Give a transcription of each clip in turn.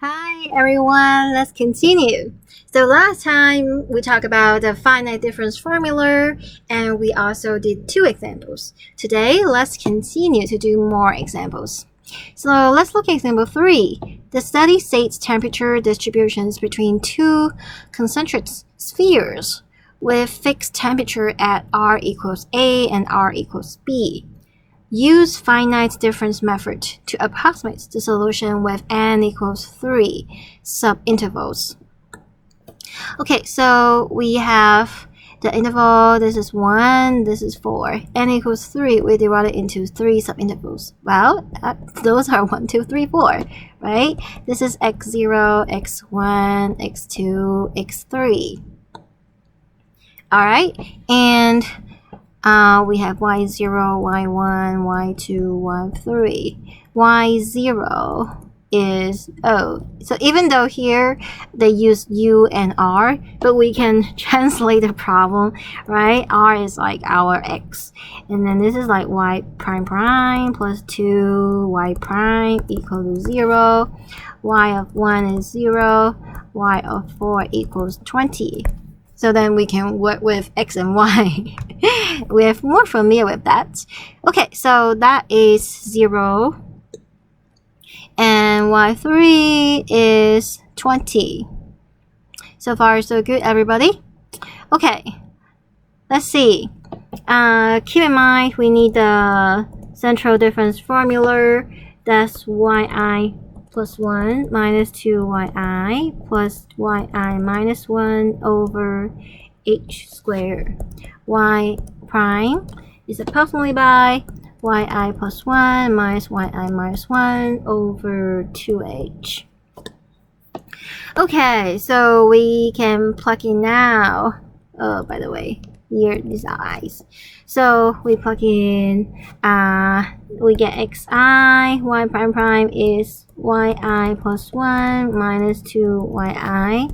Hi everyone, let's continue. So last time we talked about the finite difference formula and we also did 2 examples. Today let's continue to do more examples. So let's look at example 3. The study states temperature distributions between 2 concentric spheres with fixed temperature at R equals A and R equals B. Use finite difference method to approximate the solution with n equals 3 subintervals. Okay, so we have the interval, this is 1, this is 4. N equals 3, we divide it into 3 subintervals. Well, those are 1, 2, 3, 4, right? This is x0, x1, x2, x3. Alright, and we have y0, y1, y2, y3. y0 is O. So even though here they use U and R, but we can translate the problem, right? R is like our X. And then this is like y prime prime plus 2 y prime equal to 0. Y of 1 is 0. Y of 4 equals 20. So then we can work with X and Y. We're more familiar with that. Okay, so that is 0. And Y3 is 20. So far, so good, everybody? Okay, let's see. Keep in mind, we need the central difference formula. That's yi plus 1 minus 2yi plus yi minus 1 over h squared. Y prime is approximately by yi plus 1 minus yi minus 1 over 2h. Okay, so we can plug in now. Oh, by the way, here these are i's. So we plug in, we get xi, y prime prime is yi plus 1 minus 2yi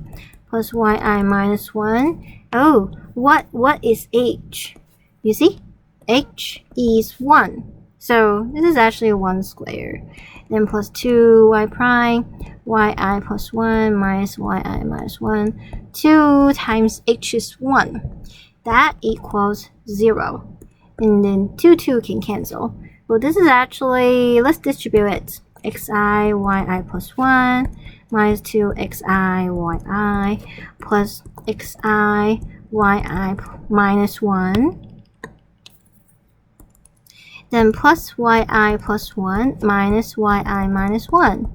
plus yi minus 1. Oh, what is h? You see? H is 1. So this is actually 1 squared. Then plus 2 y prime, yi plus 1 minus yi minus 1. 2 times h is 1. That equals 0. And then 2 can cancel. Well, this is actually, let's distribute it. Xi, yi plus 1 minus 2xi, yi plus xi, yi minus 1. Then plus yi plus 1 minus yi minus 1.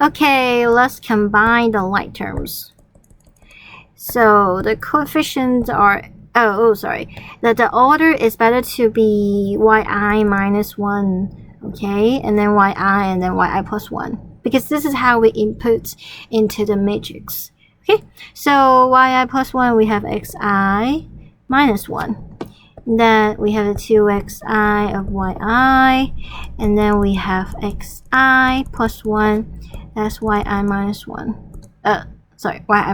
Okay, let's combine the like terms. So the coefficients are, the order is better to be yi minus 1. Okay, and then yi and then yi plus 1. Because this is how we input into the matrix. Okay, so yi plus 1, we have xi minus 1. Then we have the 2xi of yi, and then we have xi plus 1, that's yi minus 1. Yi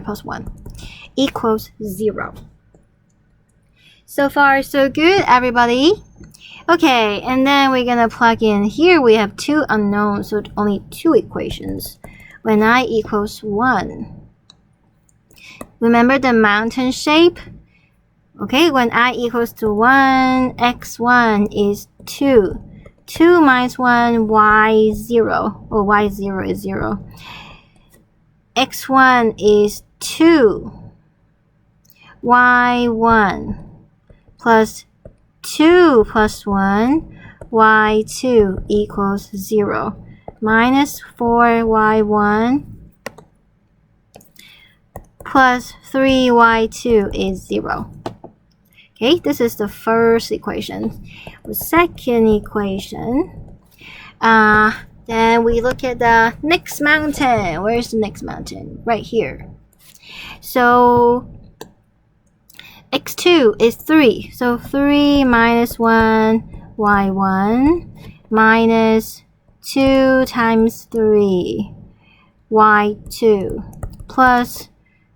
plus 1 equals 0. So far, so good, everybody. Okay, and then we're gonna plug in. Here we have 2 unknowns, so only 2 equations. When I equals 1. Remember the mountain shape? Okay, when I equals to 1, x1 is 2. 2 minus 1, y0. Oh, y0 is 0. x1 is 2. y1 plus 2 plus 1, y2 equals 0. Minus 4y1 plus 3y2 is 0. Okay, this is the first equation. The second equation, then we look at the next mountain. Where's the next mountain? Right here. So x2 is 3. So 3 minus 1, y1 minus 2 times 3, y2 plus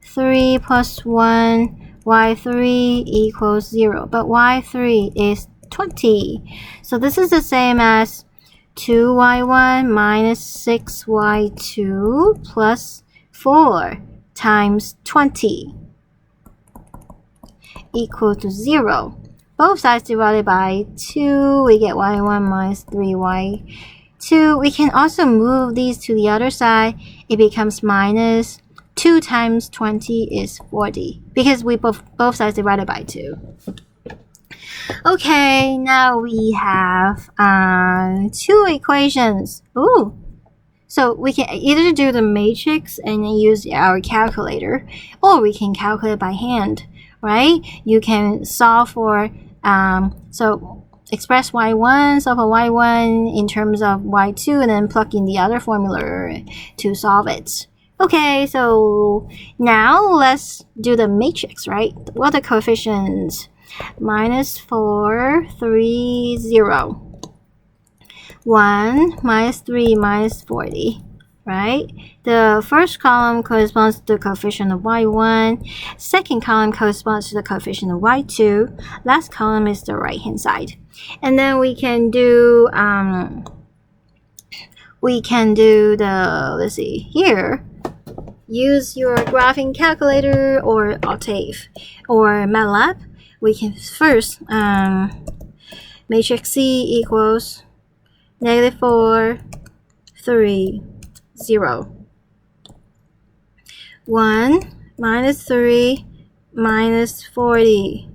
3 plus 1, y3 equals 0, but y3 is 20. So this is the same as 2y1 minus 6y2 plus 4 times 20 equal to 0. Both sides divided by 2, we get y1 minus 3y2. We can also move these to the other side. It becomes minus 2 times 20 is 40 because we both sides divided by 2. Okay, now we have 2 equations. Ooh. So we can either do the matrix and then use our calculator, or we can calculate by hand, right? You can solve for, so express y1, solve for y1 in terms of y2, and then plug in the other formula to solve it. Okay, so now let's do the matrix, right? What are the coefficients? Minus 4, 3, 0. 1 minus 3 minus 40, right? The first column corresponds to the coefficient of y1. Second column corresponds to the coefficient of y2. Last column is the right-hand side. And then we can do the, let's see, here. Use your graphing calculator or Octave or MATLAB. We can first, matrix C equals -4, 3, 0. 1 minus 3 minus 40.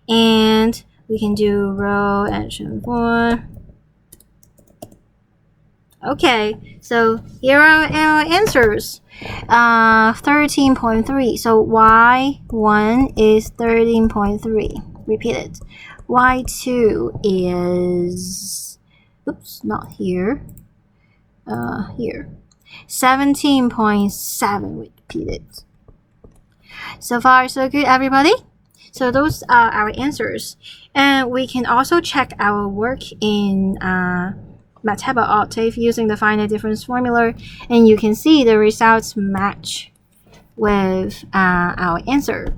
And we can do row echelon form. Okay, so here are our answers. 13.3. So y1 is 13.3. Repeat it. y2 is, oops, not here. Here. 17.7. Repeat it. So far, so good, everybody. So those are our answers. And we can also check our work in MATLAB or Octave using the finite difference formula, and you can see the results match with our answer.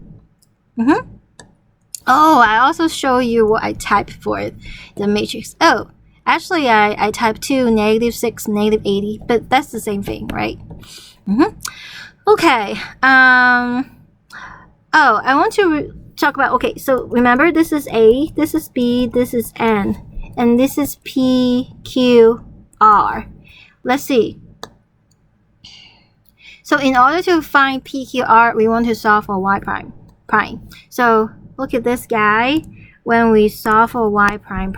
Oh, I also show you what I typed for the matrix. Oh, actually I typed 2, -6, -80, but that's the same thing, right? Okay. Oh, I want to talk about, okay, so remember this is A, this is B, this is N, and this is P, Q, R. Let's see. So in order to find P, Q, R, we want to solve for y prime. So look at this guy. When we solve for y prime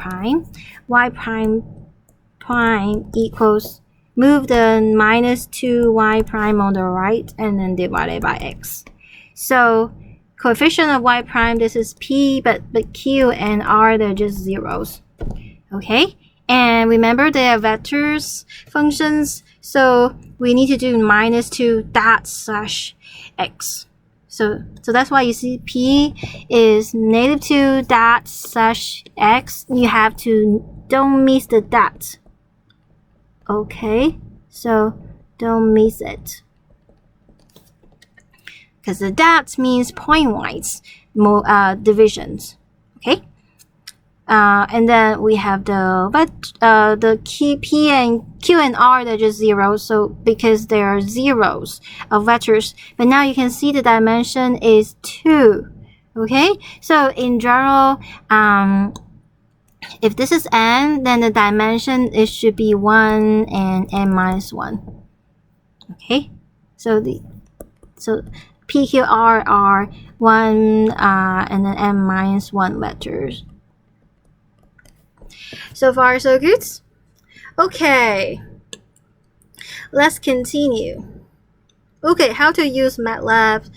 equals, move the -2y prime on the right and then divide it by x. So coefficient of y prime, this is P, but Q and R, they're just zeros. Okay, and remember they are vectors functions, so we need to do -2 dot slash x. So that's why you see P is -2 dot slash x. You have to, don't miss the dot. Okay, so don't miss it, because the dot means pointwise divisions. Okay. And then we have the key P and Q and R, they're just zeros, so because they are zeros of vectors. But now you can see the dimension is 2. Okay, so in general, if this is n, then the dimension, it should be 1 and n minus 1. Okay, so P, Q, R are 1 and then n minus 1 vectors. So far, so good. Okay, let's continue. Okay, how to use MATLAB.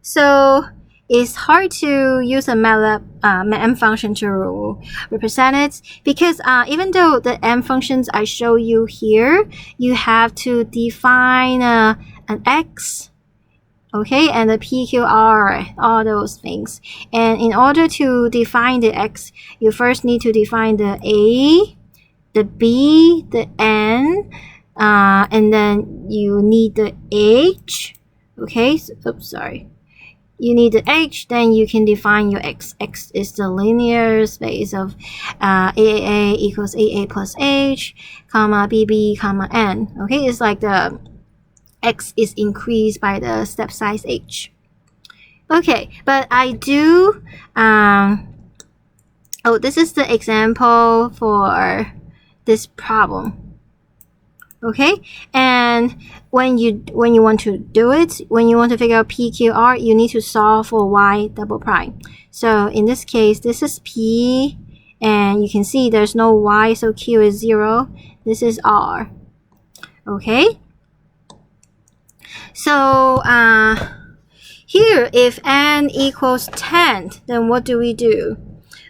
So it's hard to use a MATLAB M function to represent it, because even though the M functions I show you here, you have to define an X, okay, and the P, Q, R, all those things. And in order to define the X, you first need to define the A, the B, the N, and then you need the H. Okay, so, oops, sorry. you need the h, then you can define your x. X is the linear space of AAA equals AA plus h, comma BB, comma n. Okay, it's like the x is increased by the step size h. Okay, but I do this is the example for this problem. Okay, and when you want to do it, when you want to figure out PQR, you need to solve for y double prime. So in this case, this is P, and you can see there's no y, so Q is 0. This is R. Okay, so here, if n equals 10, then what do we do?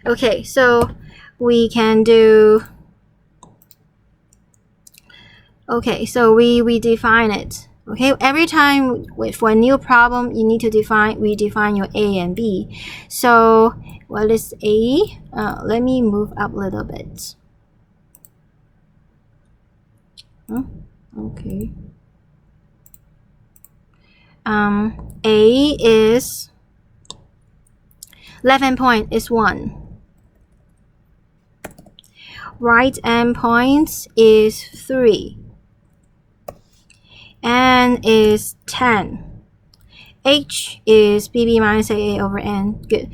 Okay, so we can do, okay, so we define it. Okay, every time for a new problem, you need to redefine your A and B. So what is A? Let me move up a little bit. Okay. A is left endpoint is 1. Right endpoint is 3. N is 10. H is BB minus AA over N. Good.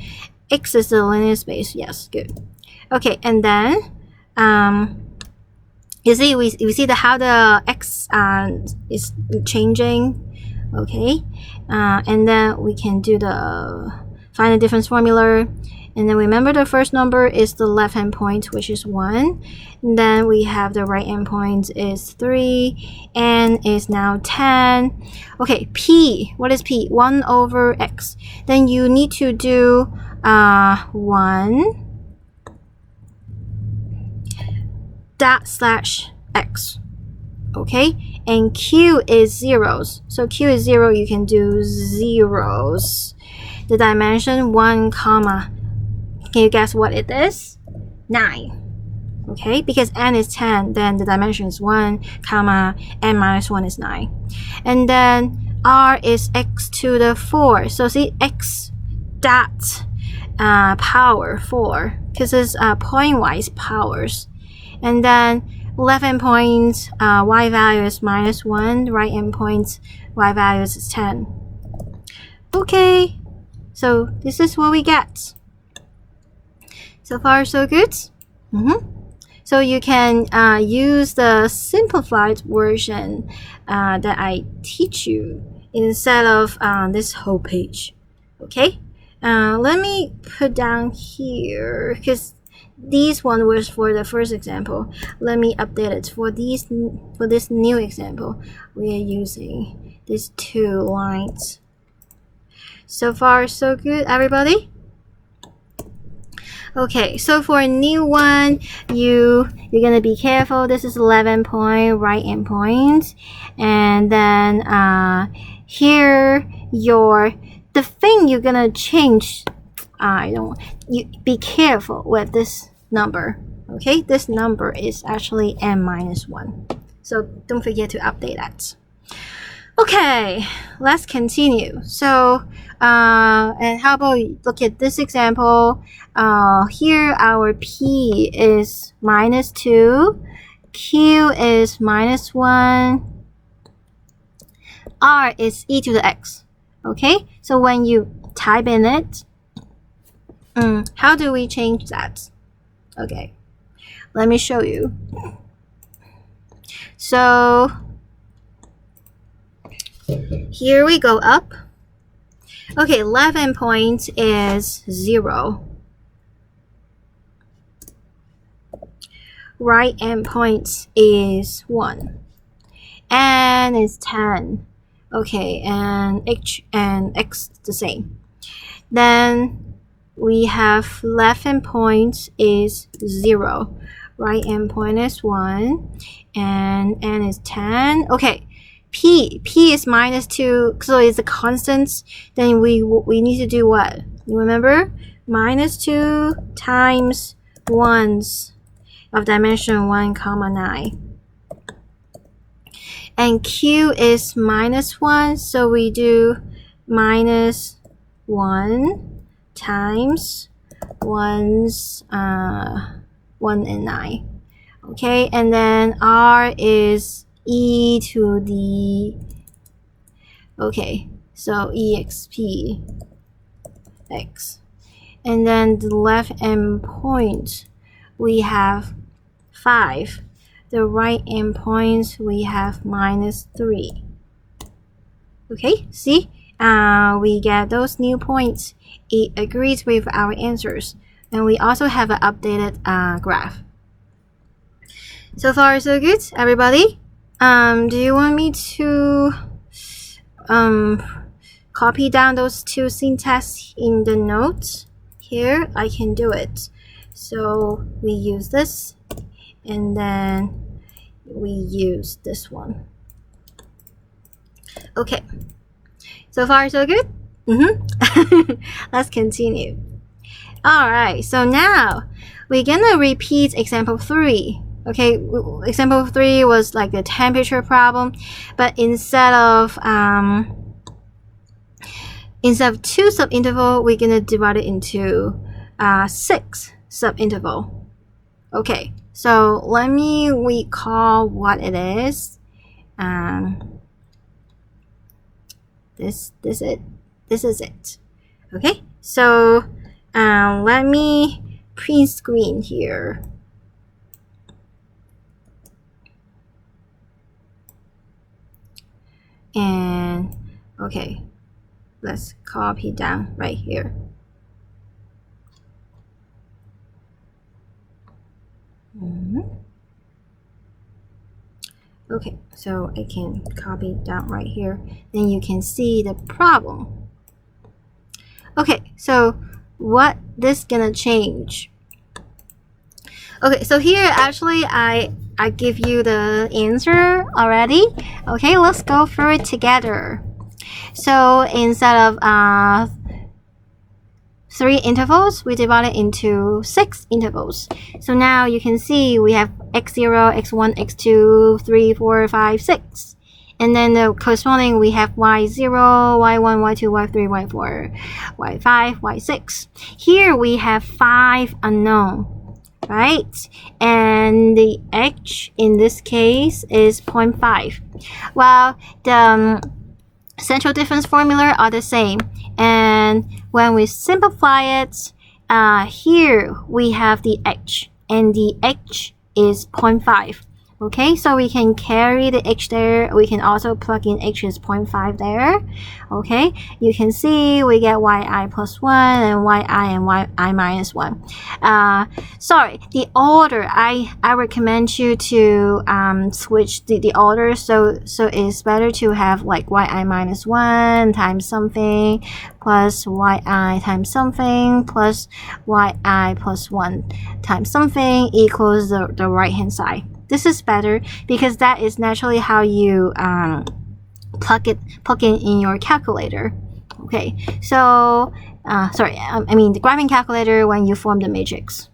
X is the linear space. Yes, good. Okay, and then you see we see how the X is changing. Okay, and then we can do the finite-difference formula. And then remember the first number is the left-hand point, which is 1. And then we have the right-hand point is 3. N is now 10. Okay, P. What is P? 1 over X. Then you need to do 1 dot slash X. Okay, and Q is zeros. So Q is 0, you can do zeros. The dimension 1, comma. Can you guess what it is? 9. Okay, because n is 10, then the dimension is 1, comma, n minus 1 is 9. And then r is x to the 4. So see, x dot power 4, because it's point-wise powers. And then left endpoint y value is minus 1, right endpoint y value is 10. Okay, so this is what we get. So far, so good. So you can use the simplified version that I teach you instead of this whole page. Okay. Let me put down here because this one was for the first example. Let me update it for this new example. We are using these 2 lines. So far, so good, everybody. Okay, so for a new one, you're gonna be careful. This is 11 point, right endpoint, and then here the thing you're gonna change. You be careful with this number. Okay, this number is actually n minus 1, so don't forget to update that. Okay, let's continue. So, and how about look at this example? Here our P is minus 2, Q is minus 1, R is e to the x. Okay, so when you type in it, how do we change that? Okay, let me show you. So, here we go up. Okay, left endpoint is 0. Right endpoint is 1. N is 10. Okay, and H and X the same. Then we have left endpoint is 0. Right endpoint is 1. And N is 10. Okay. P is minus 2, so it's a constant. Then we need to do what? You remember? Minus 2 times 1s of dimension 1, comma 9. And Q is minus 1, so we do minus 1 times 1's 1 and 9. Okay, and then r is e to the, okay, so exp x. And then the left endpoint we have 5. The right endpoint we have -3. Okay, see? We get those new points. It agrees with our answers. And we also have an updated graph. So far, so good, everybody. Do you want me to copy down those two syntax in the notes? Here, I can do it. So we use this, and then we use this one. Okay. So far, so good? Let's continue. Alright, so now we're gonna repeat example 3. Okay, example 3 was like the temperature problem, but instead of 2 subinterval, we're gonna divide it into 6 subinterval. Okay, so let me recall what it is. This is it. Okay, so let me print screen here. And okay, let's copy down right here. Okay, so I can copy down right here. Then you can see the problem. Okay, so what this gonna change? Okay, so here actually I give you the answer already. Okay, let's go through it together. So instead of 3 intervals, we divide it into 6 intervals. So now you can see we have x0, x1, x2, 3, 4, 5, 6. And then the corresponding we have y0, y1, y2, y3, y4, y5, y6. Here we have 5 unknown, right? And the h in this case is 0.5. Well, the central difference formula are the same. And when we simplify it, here we have the h, and the h is 0.5. Okay, so we can carry the h there. We can also plug in h is 0.5 there. Okay, you can see we get yi plus 1 and yi and yi minus 1. Sorry, the order, I recommend you to switch the order, so it's better to have like yi minus 1 times something plus yi times something plus yi plus 1 times something equals the right hand side. This is better because that is naturally how you plug in your calculator. Okay, so sorry, I mean the graphing calculator when you form the matrix.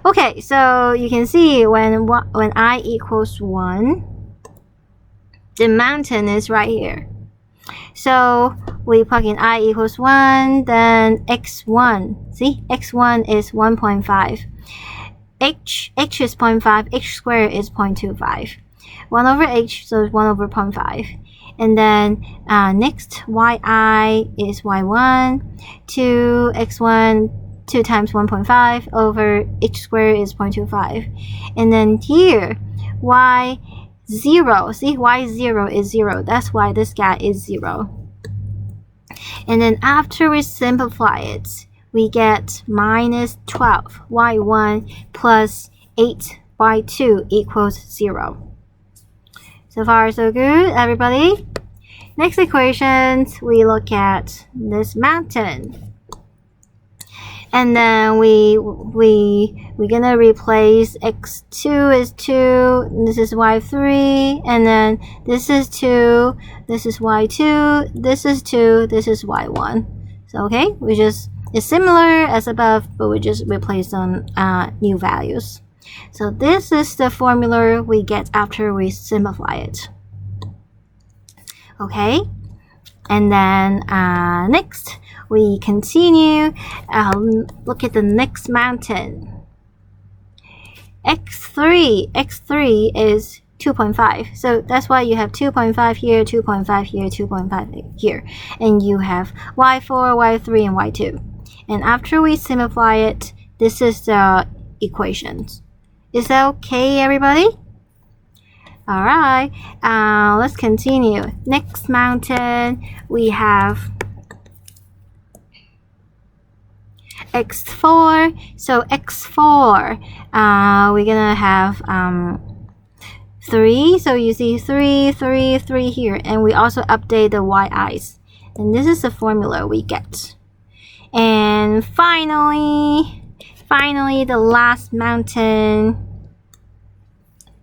Okay, so you can see when I equals 1, the mountain is right here. So we plug in I equals 1, then x1. See, x1 is 1.5. H is 0.5, h squared is 0.25. 1 over h, so it's 1 over 0.5. And then next, yi is y1, 2x1, 2 times 1.5 over h squared is 0.25. And then here, y0, see, y0 is 0. That's why this guy is 0. And then after we simplify it, we get minus 12 y1 plus 8 y2 equals 0. So far, so good, everybody. Next equation, we look at this mountain. And then we're gonna replace x2 is 2, this is y3, and then this is 2, this is y2, this is 2, this is y1. So okay, it's similar as above, but we just replace some new values. So this is the formula we get after we simplify it. Okay, And then next we continue. Look at the next mountain. x3 is 2.5, so that's why you have 2.5 here, 2.5 here, 2.5 here, and you have y4, y3, and y2. And after we simplify it, this is the equations. Is that okay, everybody? Alright, let's continue. Next mountain, we have x4. So x4, we're gonna have 3. So you see 3, 3, 3 here, and we also update the yi's. And this is the formula we get. And finally, the last mountain.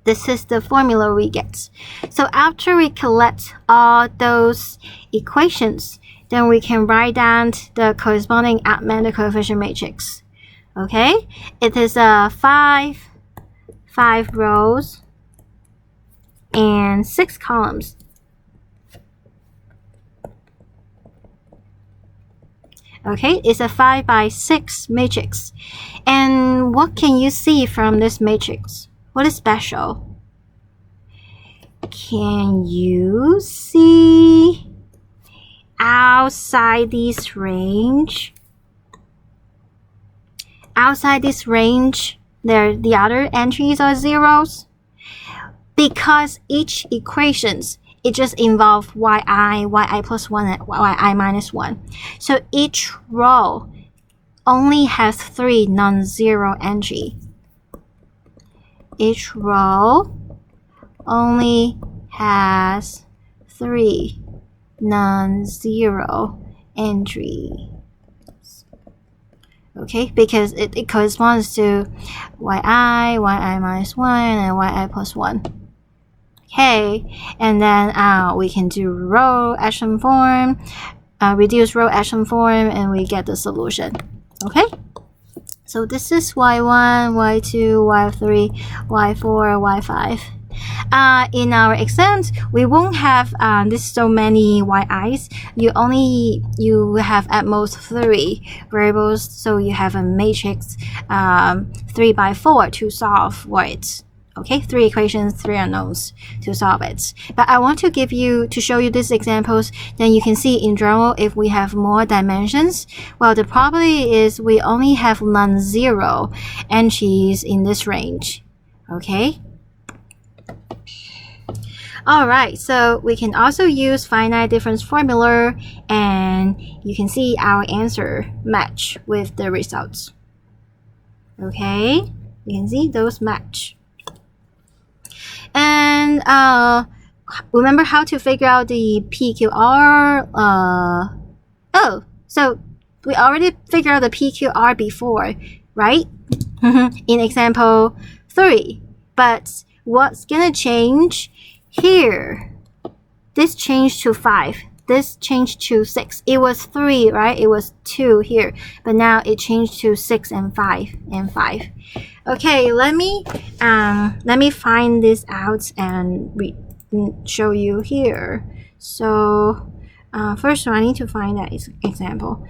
This is the formula we get. So after we collect all those equations, then we can write down the corresponding augmented coefficient matrix. Okay, it is a 5 rows and 6 columns. Okay, it's a 5 by 6 matrix. And what can you see from this matrix? What is special? Can you see outside this range? Outside this range, the other entries are zeros. Because each equations, it just involves yi plus 1, and yi minus 1. So each row only has 3 non-zero entries. Each row only has 3 non-zero entries. Okay, because it corresponds to yi minus 1, and yi plus 1. Okay, and then we can do row echelon form, reduce row echelon form, and we get the solution. Okay, so this is y1, y2, y3, y4, y5. In our exams, we won't have this so many yi's. You have at most 3 variables, so you have a matrix 3 by 4 to solve for it. Okay, 3 equations, 3 unknowns to solve it. But I want to show you these examples, then you can see in general if we have more dimensions. Well, the probability is we only have non-zero entries in this range. Okay. Alright, so we can also use finite difference formula, and you can see our answer match with the results. Okay, you can see those match. And remember how to figure out the PQR? So we already figured out the PQR before, right? In example 3. But what's gonna change here? This changed to 5. This changed to 6. It was 3, right? It was 2 here, but now it changed to 6 and 5 and 5. Okay, let me find this out and show you here. So first I need to find that example.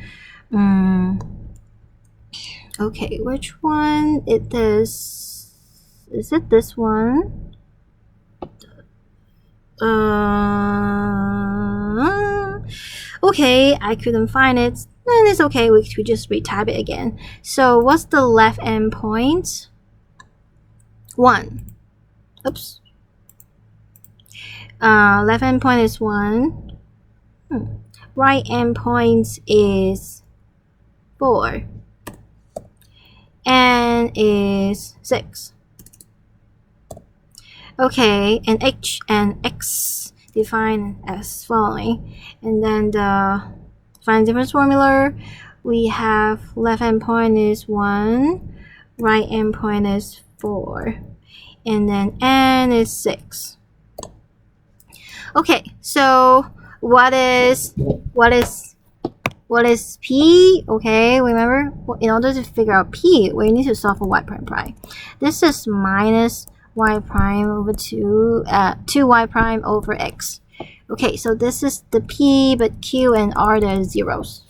Okay, which one it is? Is it this one? Okay, I couldn't find it. Then it's okay, we just retype it again. So what's the left endpoint? 1. Oops. Left endpoint is 1. Right endpoint is 4. And is 6. Okay, and h and x defined as following. And then the finite difference formula, we have left endpoint is 1, right endpoint is 4, and then n is 6. Okay, so what is p? Okay, remember, in order to figure out p, we need to solve for y prime prime. This is minus y prime over 2y prime over x. Okay, so this is the P, but Q and R, they're zeros.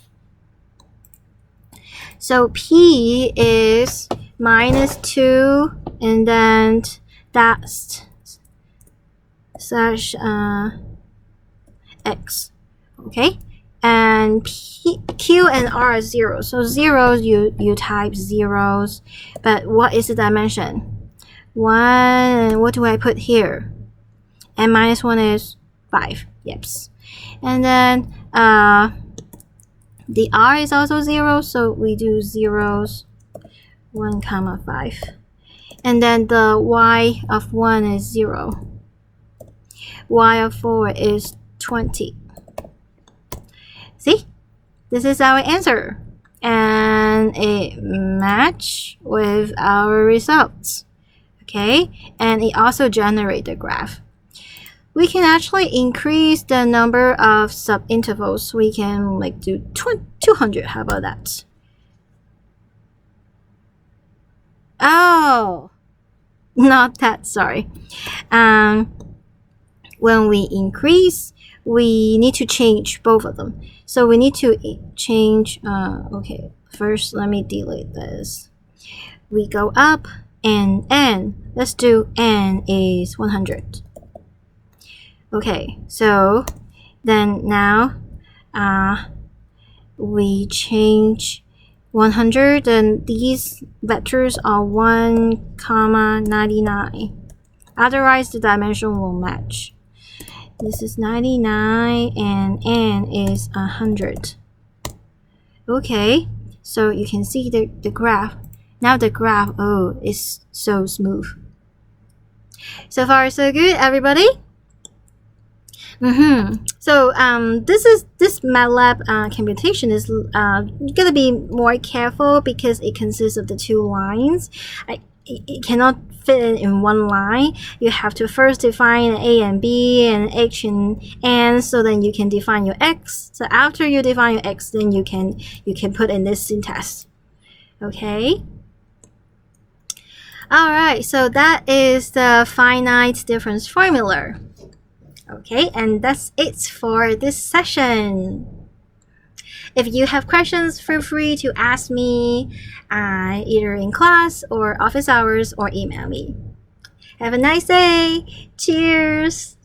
So P is minus 2, and then that's slash X. Okay, and Q and R are zeros. So zeros, you type zeros, but what is the dimension? 1, what do I put here? And minus 1 is 5. Yeps. And then the R is also 0, so we do zeros, 1 comma 5. And then the Y of 1 is 0. Y of 4 is 20. See? This is our answer. And it match with our results. Okay? And it also generates the graph. We can actually increase the number of subintervals. We can like do 200. How about that? Oh, not that, sorry. When we increase, we need to change both of them. So we need to change, okay, first let me delete this. We go up and n. Let's do n is 100. Okay, so then now we change 100, and these vectors are 1, comma 99. Otherwise, the dimension will match. This is 99, and n is 100. Okay, so you can see the graph. Now the graph, oh, is so smooth. So far, so good, everybody. So this MATLAB computation is gonna be more careful because it consists of the 2 lines. It cannot fit in one line. You have to first define A and B and H and N, so then you can define your X. So after you define your X, then you can put in this syntax. Okay. Alright, so that is the finite difference formula. Okay, and that's it for this session. If you have questions, feel free to ask me either in class or office hours, or email me. Have a nice day. Cheers.